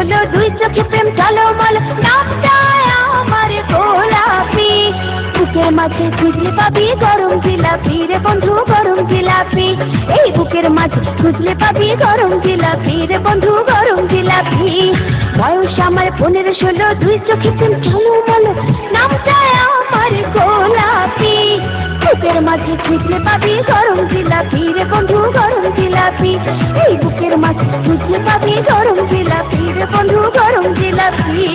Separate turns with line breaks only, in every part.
ষোলো দুই চোখে প্রেম ঝলমল নামটা আমার গোলাপি বুকের মাঝে খুঁজলে পাবি গরম জিলাপি রে বন্ধু গরম জিলাপি এই বুকের মাঝে খুঁজলে পাবি গরম জিলাপি রে বন্ধু গরম জিলাপি বয়স আমার 15-16 দুই চোখে প্রেম ঝলমল নামটা আমার গোলাপি বুকের মাঝে খুঁজলে পাবি গরম জিলাপি রে বন্ধু গরম জিলাপি এই বুকের মাঝে খুঁজলে পাবি গরম জিলাপি রে বন্ধু গরম জিলাপি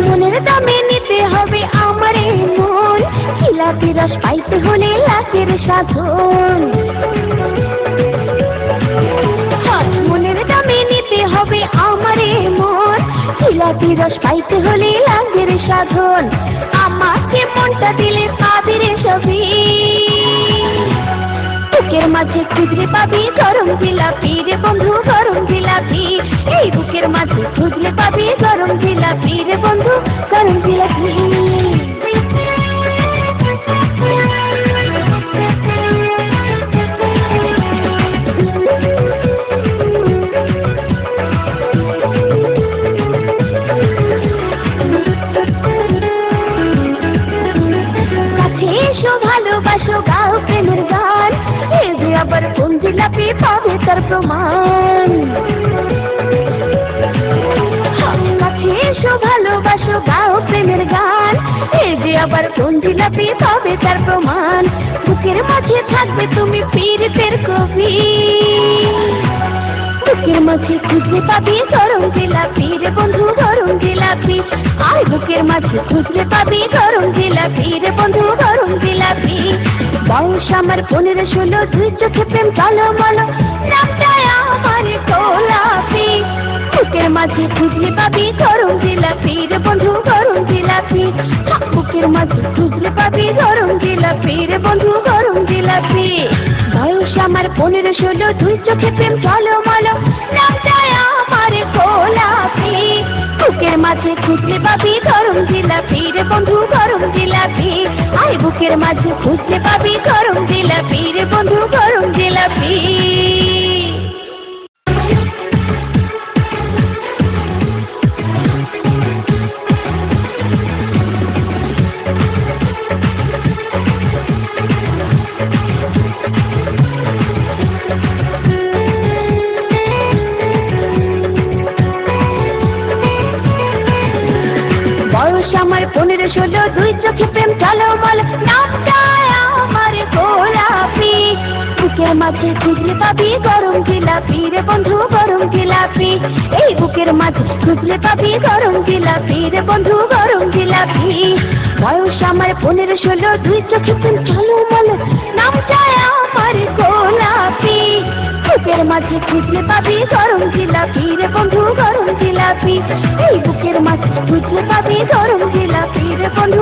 মনের দামে নিতে হবে আমার মন জিলাপি রস পাইতে হলে লাখের সাধন মনের দামে নিতে হবে আমার মন জিলাপি রস পাইতে হলে লাখের সাধন আমাকে মনটা দিলে পাবি রে সবই বুকের মাঝে খুঁজলে পাবি গরম জিলাপি রে বন্ধু গরম জিলাপি এই বুকের মাঝে খুঁজলে পাবি গরম জিলাপি রে বন্ধু গরম জিলাপি ভালোবাসো গাও প্রেমের গান এ যে আবার কোন জিলাপি পাবে তার প্রমাণ কাছে এসো ভালোবাসো গাও প্রেমের গান এ যে আবার কোন জিলাপি পাবে তার প্রমাণ বুকের মাঝে থাকবে তুমি পীড়িতের কবি বুকের মাঝে খুঁজলে পাবি গরম জিলাপি রে বন্ধু গরম জিলাপি আয় বুকের মাঝে খুঁজলে পাবি গরম জিলাপি রে বন্ধু গরম জিলাপি বয়স আমার 15-16 দুই চোখে প্রেম ঝলমল নামটা আমার গোলাপি বুকের মাঝে খুঁজলে পাবি গরম জিলাপি রে বন্ধু গরম জিলাপি বুকের মাঝে খুঁজলে পাবি গরম জিলাপি রে বন্ধু গরম জিলাপি বয়স আমার 15-16 দুই চোখে প্রেম ঝলমল নামটা আমার গোলাপি বুকের মাঝে খুঁজলে পাবি গরম জিলাপি রে বন্ধু গরম জিলাপি আয় বুকের মাঝে খুঁজলে পাবি গরম জিলাপি রে বন্ধু গরম জিলাপি আমার 15-16 দুই চোখে প্রেম ঝলমল নামটা আমার গোলাপি বুকের মাঝে খুঁজলে পাবি গরম জিলাপি রে বন্ধু গরম জিলাপি এই বুকের মাঝে খুঁজলে পাবি গরম জিলাপি রে বন্ধু গরম জিলাপি বয়স আমার 15-16 দুই চোখে প্রেম ঝলমল নামটা আমার গোলাপি বুকের মাঝে খুঁজলে পাবি গরম জিলাপি রে বন্ধু গরম জিলাপি এই বুকের মাঝে খুঁজলে পাবি গরম জিলাপি রে বন্ধু